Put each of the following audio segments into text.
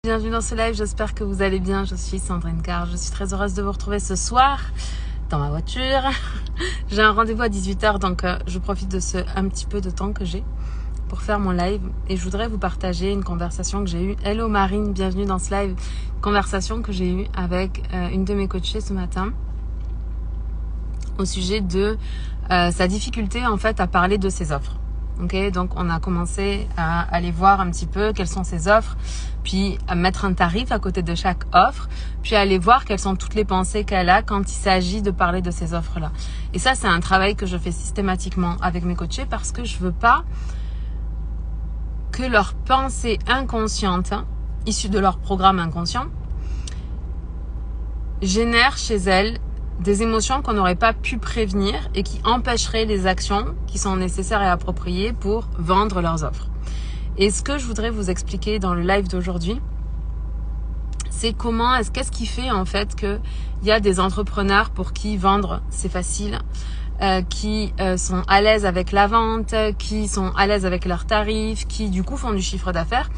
Bienvenue dans ce live, j'espère que vous allez bien. Je suis Sandrine Carr, je suis très heureuse de vous retrouver ce soir dans ma voiture. J'ai un rendez-vous à 18h, donc je profite de ce un petit peu de temps que j'ai pour faire mon live. Et je voudrais vous partager une conversation que j'ai eue. Hello Marine, bienvenue dans ce live. Conversation que j'ai eue avec une de mes coachées ce matin au sujet de sa difficulté en fait à parler de ses offres. Ok, donc on a commencé à aller voir un petit peu quelles sont ses offres, puis à mettre un tarif à côté de chaque offre, puis à aller voir quelles sont toutes les pensées qu'elle a quand il s'agit de parler de ces offres-là. Et ça, c'est un travail que je fais systématiquement avec mes coachés parce que je veux pas que leurs pensées inconscientes, issues de leur programme inconscient, génèrent chez elles des émotions qu'on n'aurait pas pu prévenir et qui empêcheraient les actions qui sont nécessaires et appropriées pour vendre leurs offres. Et ce que je voudrais vous expliquer dans le live d'aujourd'hui, c'est qu'est-ce qui fait en fait qu'il y a des entrepreneurs pour qui vendre c'est facile, qui sont à l'aise avec la vente, qui sont à l'aise avec leurs tarifs, qui du coup font du chiffre d'affaires,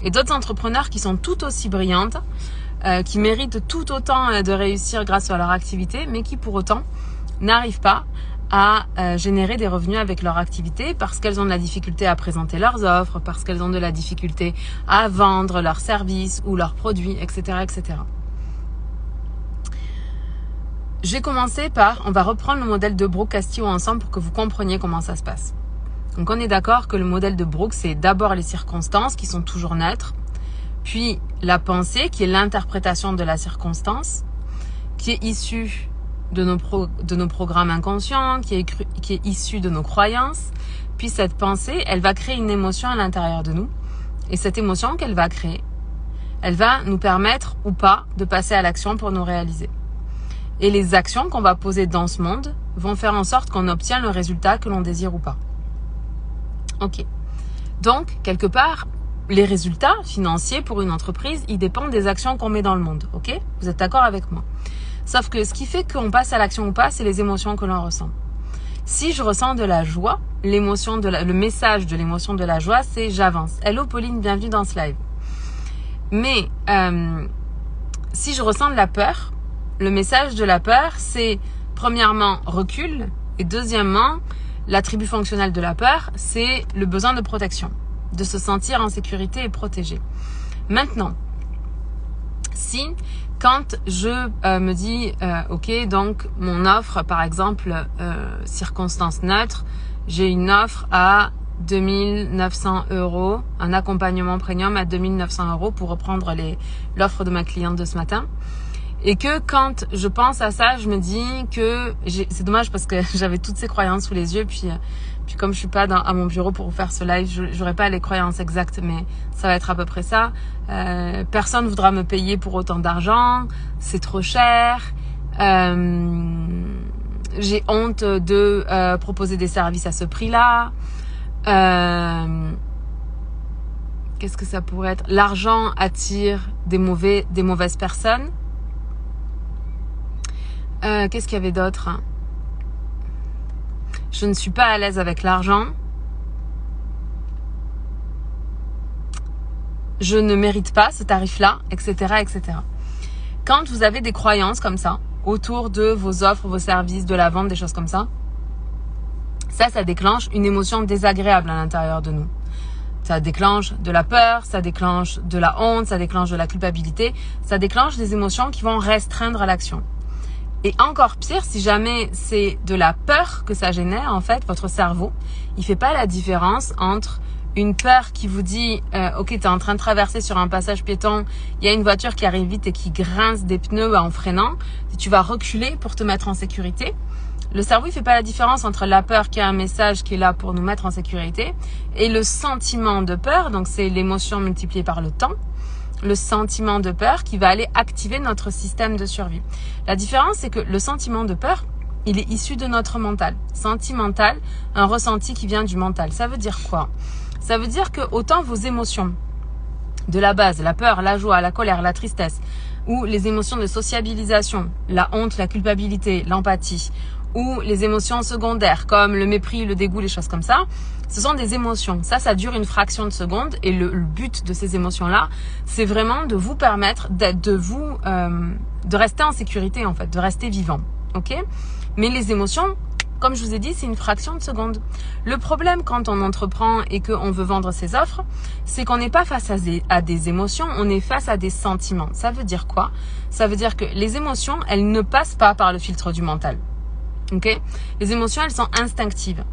et d'autres entrepreneurs qui sont tout aussi brillantes, qui méritent tout autant de réussir grâce à leur activité, mais qui pour autant n'arrivent pas à générer des revenus avec leur activité parce qu'elles ont de la difficulté à présenter leurs offres, parce qu'elles ont de la difficulté à vendre leurs services ou leurs produits, etc., etc. J'ai commencé par, on va reprendre le modèle de Brooke Castillo ensemble pour que vous compreniez comment ça se passe. Donc on est d'accord que le modèle de Brooke, c'est d'abord les circonstances qui sont toujours neutres, puis la pensée qui est l'interprétation de la circonstance, qui est issue de nos programmes inconscients, qui est issue de nos croyances. Puis cette pensée, elle va créer une émotion à l'intérieur de nous. Et cette émotion qu'elle va créer, elle va nous permettre ou pas de passer à l'action pour nous réaliser. Et les actions qu'on va poser dans ce monde vont faire en sorte qu'on obtient le résultat que l'on désire ou pas. Ok. Donc, quelque part, les résultats financiers pour une entreprise, ils dépendent des actions qu'on met dans le monde. Ok ? Vous êtes d'accord avec moi ? Sauf que ce qui fait qu'on passe à l'action ou pas, c'est les émotions que l'on ressent. Si je ressens de la joie, le message de l'émotion de la joie, c'est j'avance. Hello Pauline, bienvenue dans ce live. Mais si je ressens de la peur, le message de la peur, c'est premièrement recul et deuxièmement, l'attribut fonctionnel de la peur, c'est le besoin de protection, de se sentir en sécurité et protégé. Maintenant, si quand je me dis, ok, donc mon offre, par exemple, circonstance neutre, j'ai une offre à 2900 €, un accompagnement premium à 2900 € pour reprendre l'offre de ma cliente de ce matin. Et que quand je pense à ça, je me dis que c'est dommage parce que j'avais toutes ces croyances sous les yeux, puis comme je suis pas à mon bureau pour vous faire ce live, j'aurai pas les croyances exactes, mais ça va être à peu près ça. Personne voudra me payer pour autant d'argent, c'est trop cher. J'ai honte de proposer des services à ce prix-là. Qu'est-ce que ça pourrait être ? L'argent attire des mauvaises personnes. Qu'est-ce qu'il y avait d'autre ? Je ne suis pas à l'aise avec l'argent. Je ne mérite pas ce tarif-là, etc., etc. Quand vous avez des croyances comme ça, autour de vos offres, vos services, de la vente, des choses comme ça, ça déclenche une émotion désagréable à l'intérieur de nous. Ça déclenche de la peur, ça déclenche de la honte, ça déclenche de la culpabilité, ça déclenche des émotions qui vont restreindre l'action. Et encore pire, si jamais c'est de la peur que ça génère, en fait, votre cerveau, il fait pas la différence entre une peur qui vous dit ok, tu es en train de traverser sur un passage piéton, il y a une voiture qui arrive vite et qui grince des pneus en freinant, et tu vas reculer pour te mettre en sécurité. Le cerveau, il fait pas la différence entre la peur qui a un message qui est là pour nous mettre en sécurité et le sentiment de peur, donc c'est l'émotion multipliée par le temps. Le sentiment de peur qui va aller activer notre système de survie. La différence, c'est que le sentiment de peur, il est issu de notre mental. Sentimental, un ressenti qui vient du mental. Ça veut dire quoi ? Ça veut dire que autant vos émotions de la base, la peur, la joie, la colère, la tristesse, ou les émotions de sociabilisation, la honte, la culpabilité, l'empathie, ou les émotions secondaires comme le mépris, le dégoût, les choses comme ça, Ce sont des émotions. Ça dure une fraction de seconde et le but de ces émotions-là, c'est vraiment de vous permettre de rester en sécurité en fait, de rester vivant. Ok? Mais les émotions, comme je vous ai dit, c'est une fraction de seconde. Le problème quand on entreprend et qu'on veut vendre ses offres, c'est qu'on n'est pas face à des émotions, on est face à des sentiments. Ça veut dire quoi? Ça veut dire que les émotions, elles ne passent pas par le filtre du mental. Ok? Les émotions, elles sont instinctives.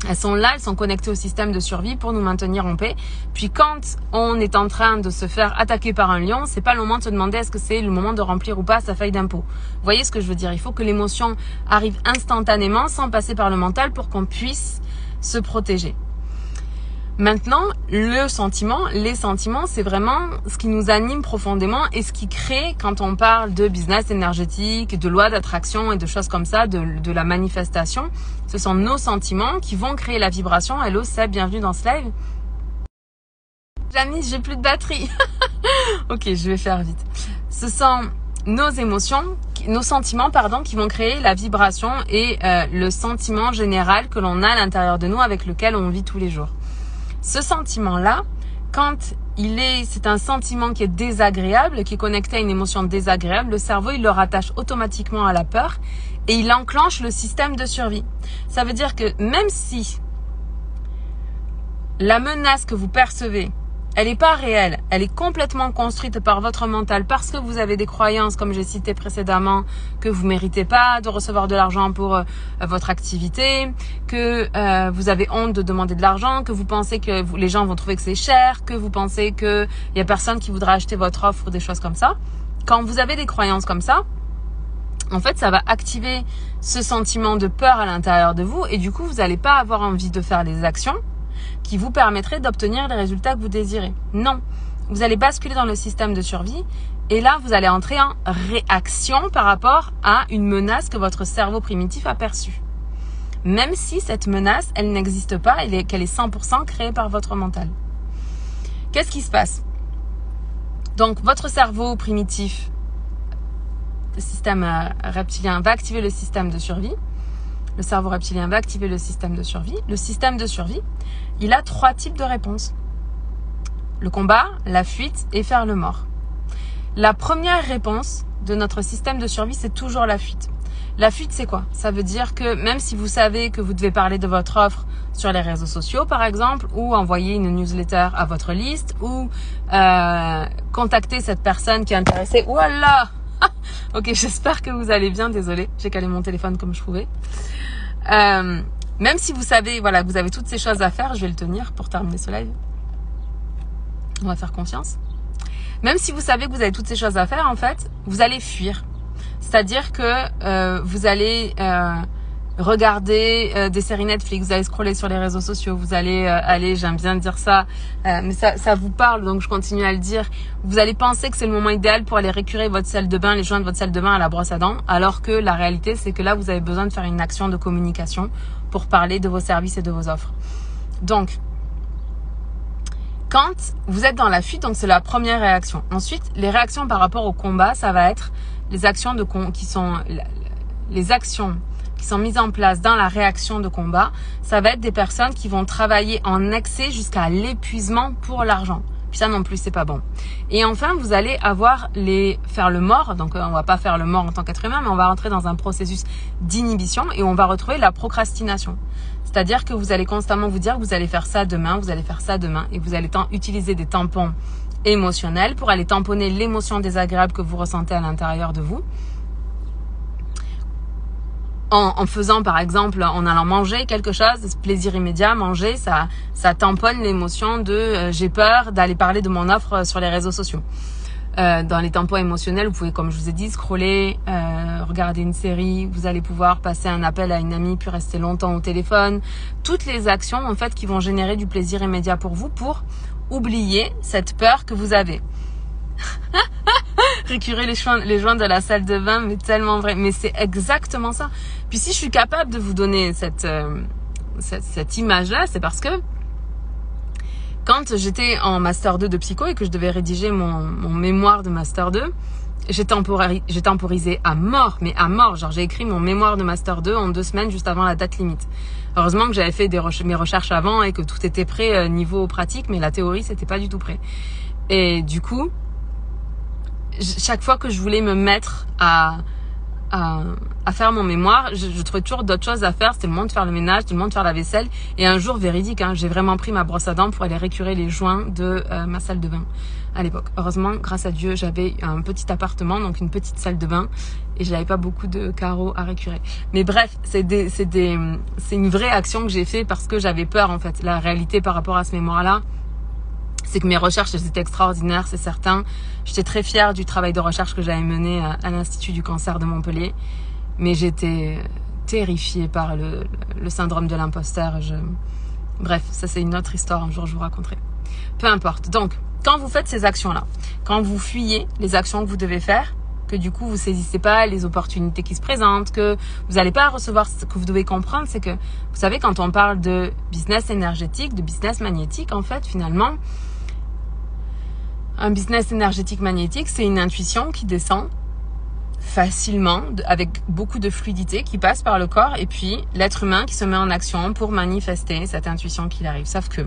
Elles sont là, elles sont connectées au système de survie pour nous maintenir en paix. Puis quand on est en train de se faire attaquer par un lion, c'est pas le moment de se demander est-ce que c'est le moment de remplir ou pas sa feuille d'impôt. Vous voyez ce que je veux dire? Il faut que l'émotion arrive instantanément sans passer par le mental pour qu'on puisse se protéger. Maintenant, les sentiments, c'est vraiment ce qui nous anime profondément et ce qui crée, quand on parle de business énergétique, de loi d'attraction et de choses comme ça, de la manifestation, ce sont nos sentiments qui vont créer la vibration. Hello Seb, bienvenue dans ce live. Janice, j'ai plus de batterie. Ok, je vais faire vite. Ce sont nos sentiments, qui vont créer la vibration et le sentiment général que l'on a à l'intérieur de nous avec lequel on vit tous les jours. Ce sentiment-là, quand c'est un sentiment qui est désagréable, qui est connecté à une émotion désagréable, le cerveau, il le rattache automatiquement à la peur et il enclenche le système de survie. Ça veut dire que même si la menace que vous percevez, elle n'est pas réelle, elle est complètement construite par votre mental parce que vous avez des croyances, comme j'ai cité précédemment, que vous méritez pas de recevoir de l'argent pour votre activité, que vous avez honte de demander de l'argent, que vous pensez que les gens vont trouver que c'est cher, que vous pensez qu'il y a personne qui voudra acheter votre offre ou des choses comme ça. Quand vous avez des croyances comme ça, en fait, ça va activer ce sentiment de peur à l'intérieur de vous et du coup, vous n'allez pas avoir envie de faire les actions qui vous permettraient d'obtenir les résultats que vous désirez. Non, vous allez basculer dans le système de survie et là, vous allez entrer en réaction par rapport à une menace que votre cerveau primitif a perçue. Même si cette menace, elle n'existe pas et qu'elle est 100% créée par votre mental. Qu'est-ce qui se passe? Donc, votre cerveau primitif, le système reptilien, va activer le système de survie. Le cerveau reptilien va activer le système de survie. Le système de survie, il a 3 types de réponses. Le combat, la fuite et faire le mort. La première réponse de notre système de survie, c'est toujours la fuite. La fuite, c'est quoi? Ça veut dire que même si vous savez que vous devez parler de votre offre sur les réseaux sociaux, par exemple, ou envoyer une newsletter à votre liste, ou contacter cette personne qui est intéressée. Voilà. Ok, j'espère que vous allez bien. Désolée, j'ai calé mon téléphone comme je pouvais. Même si vous savez, voilà, que vous avez toutes ces choses à faire, je vais le tenir pour terminer ce live. On va faire confiance. Même si vous savez que vous avez toutes ces choses à faire, en fait, vous allez fuir. C'est-à-dire que vous allez regarder des séries Netflix, vous allez scroller sur les réseaux sociaux, vous allez aller, j'aime bien dire ça, mais ça vous parle, donc je continue à le dire. Vous allez penser que c'est le moment idéal pour aller récurer votre salle de bain, les joints de votre salle de bain à la brosse à dents, alors que la réalité, c'est que là, vous avez besoin de faire une action de communication pour parler de vos services et de vos offres. Donc, quand vous êtes dans la fuite, donc c'est la première réaction. Ensuite, les réactions par rapport au combat, ça va être les actions qui sont mises en place dans la réaction de combat. Ça va être des personnes qui vont travailler en excès jusqu'à l'épuisement pour l'argent. Puis ça non plus, c'est pas bon. Et enfin, vous allez faire le mort. Donc, on va pas faire le mort en tant qu'être humain, mais on va rentrer dans un processus d'inhibition et on va retrouver la procrastination. C'est-à-dire que vous allez constamment vous dire que vous allez faire ça demain, vous allez faire ça demain et vous allez utiliser des tampons émotionnels pour aller tamponner l'émotion désagréable que vous ressentez à l'intérieur de vous. En faisant, par exemple, en allant manger quelque chose, plaisir immédiat, manger, ça tamponne l'émotion de j'ai peur d'aller parler de mon offre sur les réseaux sociaux. Dans les tampons émotionnels, vous pouvez, comme je vous ai dit, scroller, regarder une série, vous allez pouvoir passer un appel à une amie puis rester longtemps au téléphone. Toutes les actions, en fait, qui vont générer du plaisir immédiat pour vous pour oublier cette peur que vous avez. Récurer les joints de la salle de bain, mais tellement vrai. Mais c'est exactement ça. Puis si je suis capable de vous donner cette image-là, c'est parce que Quand j'étais en Master 2 de psycho et que je devais rédiger mon mémoire de Master 2, j'ai temporisé à mort, mais à mort. Genre, j'ai écrit mon mémoire de Master 2 en 2 semaines juste avant la date limite. Heureusement que j'avais fait mes recherches avant et que tout était prêt niveau pratique, mais la théorie, c'était pas du tout prêt. Et du coup, chaque fois que je voulais me mettre à faire mon mémoire, je trouvais toujours d'autres choses à faire. C'était le moment de faire le ménage, c'était le moment de faire la vaisselle. Et un jour, véridique, hein, j'ai vraiment pris ma brosse à dents pour aller récurer les joints de ma salle de bain à l'époque. Heureusement, grâce à Dieu, j'avais un petit appartement, donc une petite salle de bain, et je n'avais pas beaucoup de carreaux à récurer. Mais bref, c'est une vraie action que j'ai fait parce que j'avais peur, en fait. La réalité par rapport à ce mémoire-là, c'est que mes recherches, elles étaient extraordinaires, c'est certain. J'étais très fière du travail de recherche que j'avais mené à l'Institut du cancer de Montpellier. Mais j'étais terrifiée par le syndrome de l'imposteur. Bref, ça c'est une autre histoire, un jour je vous raconterai. Peu importe. Donc, quand vous faites ces actions-là, quand vous fuyez les actions que vous devez faire, que du coup vous saisissez pas les opportunités qui se présentent, que vous n'allez pas recevoir ce que vous devez comprendre, c'est que, vous savez, quand on parle de business énergétique, de business magnétique, en fait, finalement, un business énergétique magnétique, c'est une intuition qui descend facilement, avec beaucoup de fluidité, qui passe par le corps, et puis l'être humain qui se met en action pour manifester cette intuition qui arrive. Sauf que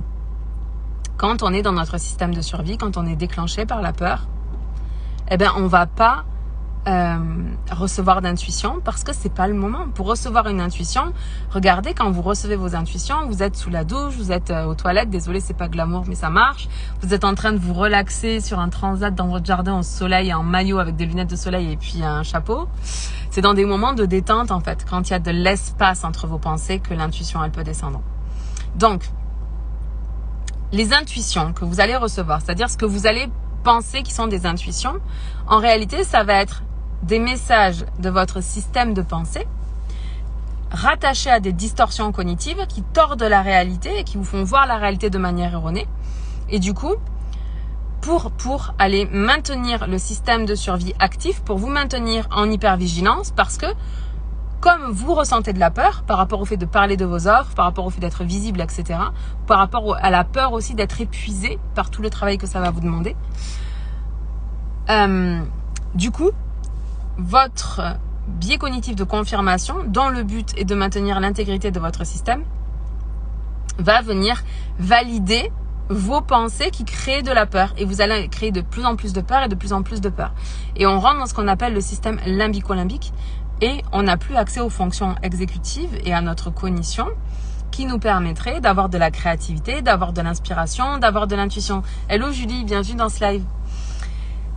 quand on est dans notre système de survie, quand on est déclenché par la peur, eh ben on va pas recevoir d'intuition parce que c'est pas le moment. Pour recevoir une intuition, regardez, quand vous recevez vos intuitions, vous êtes sous la douche, vous êtes aux toilettes, désolé, c'est pas glamour mais ça marche, vous êtes en train de vous relaxer sur un transat dans votre jardin au soleil, en maillot avec des lunettes de soleil et puis un chapeau. C'est dans des moments de détente, en fait, quand il y a de l'espace entre vos pensées, que l'intuition elle peut descendre. Donc les intuitions que vous allez recevoir, c'est-à-dire ce que vous allez penser qui sont des intuitions, en réalité ça va être des messages de votre système de pensée rattachés à des distorsions cognitives qui tordent la réalité et qui vous font voir la réalité de manière erronée. Et du coup, pour aller maintenir le système de survie actif, pour vous maintenir en hypervigilance, parce que comme vous ressentez de la peur par rapport au fait de parler de vos offres, par rapport au fait d'être visible, etc., par rapport à la peur aussi d'être épuisé par tout le travail que ça va vous demander, du coup, votre biais cognitif de confirmation, dont le but est de maintenir l'intégrité de votre système, va venir valider vos pensées qui créent de la peur. Et vous allez créer de plus en plus de peur et de plus en plus de peur. Et on rentre dans ce qu'on appelle le système limbico-limbique. Et on n'a plus accès aux fonctions exécutives et à notre cognition qui nous permettrait d'avoir de la créativité, d'avoir de l'inspiration, d'avoir de l'intuition. Hello Julie, bienvenue dans ce live.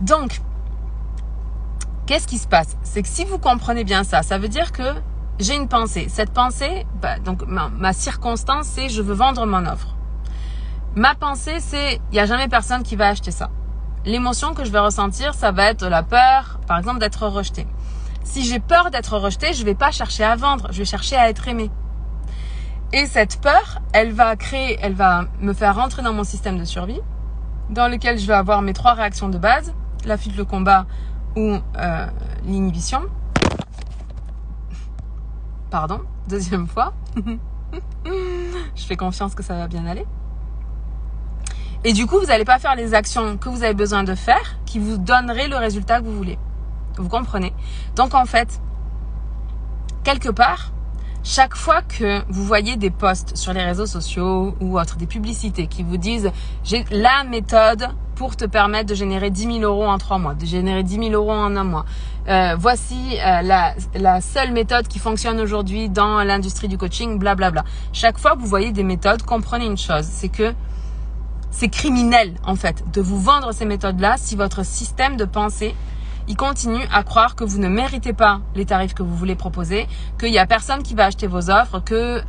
Donc, qu'est-ce qui se passe? C'est que si vous comprenez bien ça, ça veut dire que j'ai une pensée. Cette pensée, donc ma circonstance, c'est je veux vendre mon offre. Ma pensée, c'est il n'y a jamais personne qui va acheter ça. L'émotion que je vais ressentir, ça va être la peur, par exemple, d'être rejetée. Si j'ai peur d'être rejetée, je ne vais pas chercher à vendre, je vais chercher à être aimée. Et cette peur, elle va me faire rentrer dans mon système de survie, dans lequel je vais avoir mes 3 réactions de base, la fuite, le combat ou l'inhibition. Pardon, deuxième fois. Je fais confiance que ça va bien aller. Et du coup, vous n'allez pas faire les actions que vous avez besoin de faire qui vous donneraient le résultat que vous voulez. Vous comprenez? Donc en fait, quelque part, chaque fois que vous voyez des posts sur les réseaux sociaux ou autres, des publicités qui vous disent « J'ai la méthode pour te permettre de générer 10 000 € en 3 mois, de générer 10 000 € en 1 mois. Voici la seule méthode qui fonctionne aujourd'hui dans l'industrie du coaching, blablabla. » Chaque fois que vous voyez des méthodes, comprenez une chose, c'est que c'est criminel en fait de vous vendre ces méthodes-là si votre système de pensée il continue à croire que vous ne méritez pas les tarifs que vous voulez proposer, qu'il n'y a personne qui va acheter vos offres, que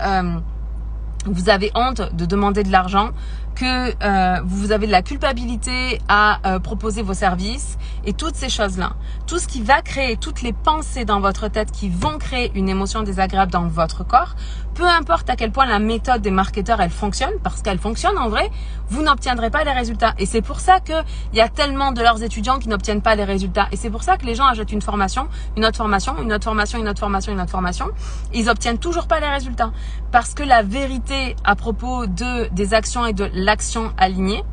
vous avez honte de demander de l'argent, que vous avez de la culpabilité à proposer vos services Et toutes ces choses-là, tout ce qui va créer, toutes les pensées dans votre tête qui vont créer une émotion désagréable dans votre corps, peu importe à quel point la méthode des marketeurs, elle fonctionne, parce qu'elle fonctionne en vrai, vous n'obtiendrez pas les résultats. Et c'est pour ça qu'il y a tellement de leurs étudiants qui n'obtiennent pas les résultats. Et c'est pour ça que les gens achètent une formation, une autre formation, une autre formation, une autre formation, une autre formation. Ils obtiennent toujours pas les résultats. Parce que la vérité à propos des actions et de l'action alignée,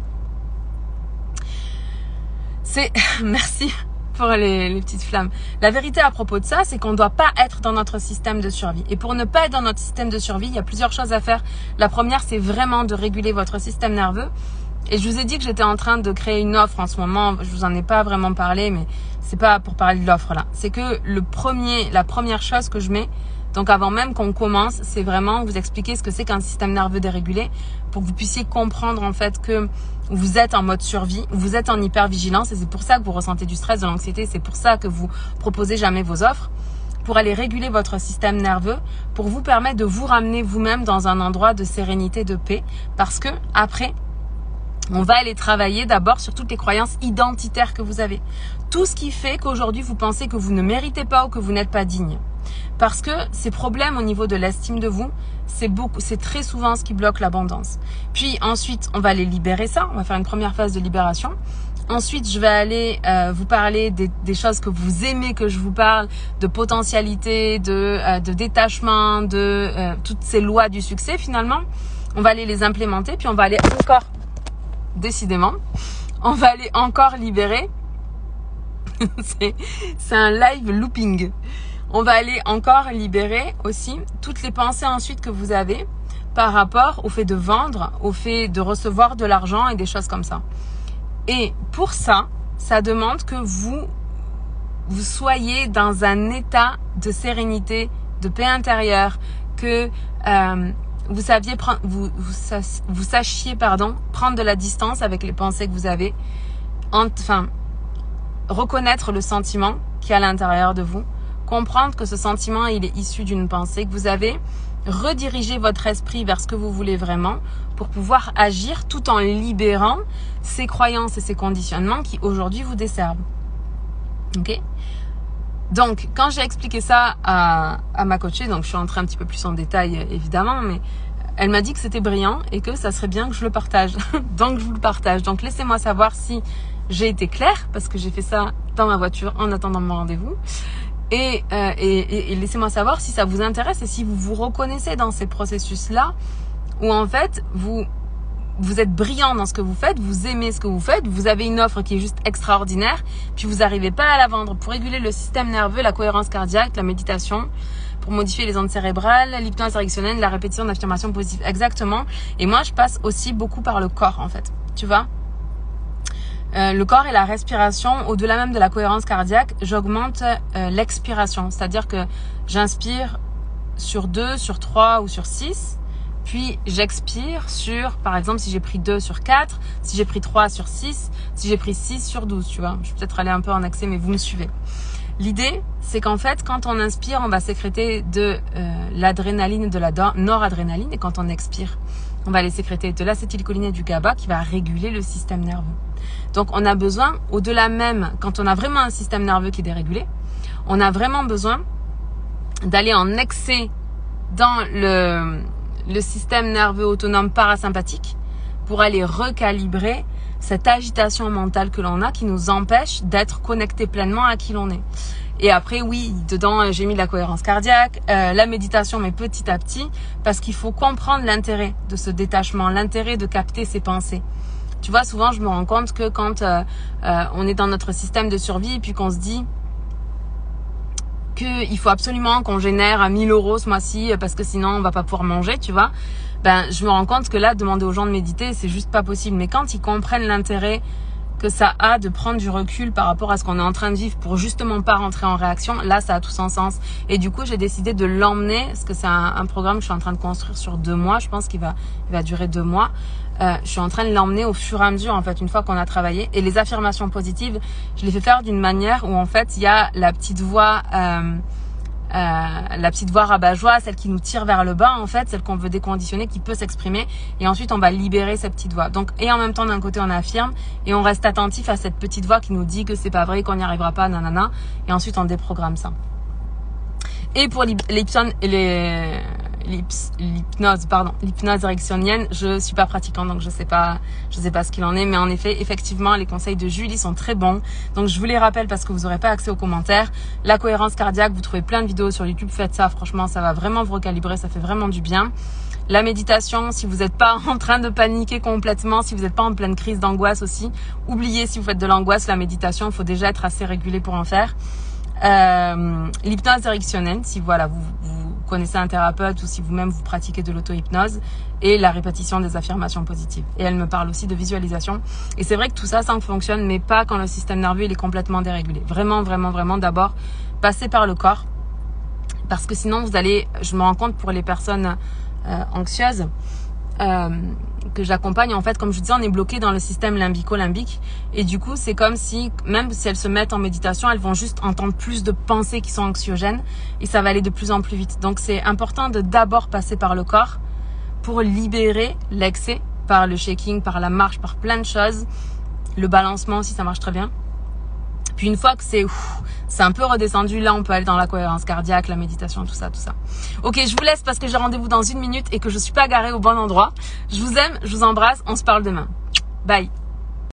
c'est, merci pour les petites flammes. La vérité à propos de ça, c'est qu'on ne doit pas être dans notre système de survie. Et pour ne pas être dans notre système de survie, il y a plusieurs choses à faire. La première, c'est vraiment de réguler votre système nerveux. Et je vous ai dit que j'étais en train de créer une offre en ce moment. Je vous en ai pas vraiment parlé, mais c'est pas pour parler de l'offre là. C'est que la première chose que je mets, donc avant même qu'on commence, c'est vraiment vous expliquer ce que c'est qu'un système nerveux dérégulé pour que vous puissiez comprendre en fait que vous êtes en mode survie, vous êtes en hypervigilance et c'est pour ça que vous ressentez du stress, de l'anxiété, c'est pour ça que vous proposez jamais vos offres, pour aller réguler votre système nerveux, pour vous permettre de vous ramener vous-même dans un endroit de sérénité, de paix, parce que après, on va aller travailler d'abord sur toutes les croyances identitaires que vous avez. Tout ce qui fait qu'aujourd'hui vous pensez que vous ne méritez pas ou que vous n'êtes pas digne. Parce que ces problèmes au niveau de l'estime de vous, c'est très souvent ce qui bloque l'abondance. Puis ensuite, on va aller libérer ça. On va faire une première phase de libération. Ensuite, je vais aller vous parler des choses que vous aimez que je vous parle, de potentialité, de détachement, de toutes ces lois du succès finalement. On va aller les implémenter, puis on va aller encore, décidément, on va aller encore libérer. c'est un live looping. On va aller encore libérer aussi toutes les pensées ensuite que vous avez par rapport au fait de vendre, au fait de recevoir de l'argent et des choses comme ça. Et pour ça, ça demande que vous soyez dans un état de sérénité, de paix intérieure, que vous sachiez prendre de la distance avec les pensées que vous avez, enfin reconnaître le sentiment qui est à l'intérieur de vous, comprendre que ce sentiment il est issu d'une pensée que vous avez, rediriger votre esprit vers ce que vous voulez vraiment pour pouvoir agir tout en libérant ces croyances et ces conditionnements qui aujourd'hui vous desservent. Ok ? Donc, quand j'ai expliqué ça à ma coachée, donc je suis entrée un petit peu plus en détail évidemment, mais elle m'a dit que c'était brillant et que ça serait bien que je le partage. Donc, je vous le partage. Donc, laissez-moi savoir si j'ai été claire, parce que j'ai fait ça dans ma voiture en attendant mon rendez-vous. Et laissez-moi savoir si ça vous intéresse et si vous vous reconnaissez dans ces processus-là où en fait, vous êtes brillant dans ce que vous faites, vous aimez ce que vous faites, vous avez une offre qui est juste extraordinaire, puis vous n'arrivez pas à la vendre. Pour réguler le système nerveux, la cohérence cardiaque, la méditation, pour modifier les ondes cérébrales, l'hypnose directionnelle, la répétition d'affirmations positives. Exactement. Et moi, je passe aussi beaucoup par le corps en fait. Tu vois ? Le corps et la respiration, au-delà même de la cohérence cardiaque, j'augmente l'expiration. C'est-à-dire que j'inspire sur 2, sur 3 ou sur 6. Puis j'expire sur, par exemple, si j'ai pris 2 sur 4, si j'ai pris 3 sur 6, si j'ai pris 6 sur 12, tu vois. Je vais peut-être aller un peu en accès, mais vous me suivez. L'idée, c'est qu'en fait, quand on inspire, on va sécréter de l'adrénaline et de la noradrénaline. Et quand on expire, on va aller sécréter de l'acétylcholine et du GABA qui va réguler le système nerveux. Donc, on a besoin, au-delà même, quand on a vraiment un système nerveux qui est dérégulé, on a vraiment besoin d'aller en excès dans le système nerveux autonome parasympathique pour aller recalibrer cette agitation mentale que l'on a qui nous empêche d'être connecté pleinement à qui l'on est. Et après, oui, dedans, j'ai mis de la cohérence cardiaque, la méditation, mais petit à petit, parce qu'il faut comprendre l'intérêt de ce détachement, l'intérêt de capter ses pensées. Tu vois, souvent, je me rends compte que quand on est dans notre système de survie et puis qu'on se dit qu'il faut absolument qu'on génère 1 000 € ce mois-ci parce que sinon, on va pas pouvoir manger, tu vois, je me rends compte que là, demander aux gens de méditer, c'est juste pas possible. Mais quand ils comprennent l'intérêt que ça a de prendre du recul par rapport à ce qu'on est en train de vivre pour justement pas rentrer en réaction, là ça a tout son sens. Et du coup j'ai décidé de l'emmener, parce que c'est un programme que je suis en train de construire sur 2 mois, je pense qu'il va durer 2 mois. Je suis en train de l'emmener au fur et à mesure en fait, une fois qu'on a travaillé. Et les affirmations positives, je les fais faire d'une manière où en fait il y a la petite voix la petite voix rabat-joie, celle qui nous tire vers le bas en fait, celle qu'on veut déconditionner, qui peut s'exprimer, et ensuite on va libérer cette petite voix. Donc, et en même temps d'un côté on affirme et on reste attentif à cette petite voix qui nous dit que c'est pas vrai, qu'on n'y arrivera pas, nanana, et ensuite on déprogramme ça. Et pour l'hypnose érectionienne, je suis pas pratiquante, donc je sais pas ce qu'il en est, mais en effet, effectivement, les conseils de Julie sont très bons. Donc je vous les rappelle parce que vous aurez pas accès aux commentaires. La cohérence cardiaque, vous trouvez plein de vidéos sur YouTube, faites ça, franchement, ça va vraiment vous recalibrer, ça fait vraiment du bien. La méditation, si vous n'êtes pas en train de paniquer complètement, si vous n'êtes pas en pleine crise d'angoisse aussi, oubliez si vous faites de l'angoisse, la méditation, il faut déjà être assez régulé pour en faire. L'hypnose érectionnelle, si voilà, vous connaissez un thérapeute ou si vous-même vous pratiquez de l'auto-hypnose, et la répétition des affirmations positives. Et elle me parle aussi de visualisation. Et c'est vrai que tout ça, ça fonctionne, mais pas quand le système nerveux il est complètement dérégulé. Vraiment, vraiment, vraiment, d'abord, passer par le corps. Parce que sinon, vous allez, je me rends compte pour les personnes anxieuses, que j'accompagne, en fait, comme je vous disais, on est bloqué dans le système limbico-limbique, et du coup c'est comme si, même si elles se mettent en méditation, elles vont juste entendre plus de pensées qui sont anxiogènes, et ça va aller de plus en plus vite. Donc c'est important de d'abord passer par le corps pour libérer l'excès, par le shaking, par la marche, par plein de choses. Le balancement aussi, ça marche très bien. Puis une fois que c'est un peu redescendu, là on peut aller dans la cohérence cardiaque, la méditation, tout ça. Ok, je vous laisse parce que j'ai rendez-vous dans 1 minute et que je suis pas garée au bon endroit. Je vous aime, je vous embrasse, on se parle demain. Bye.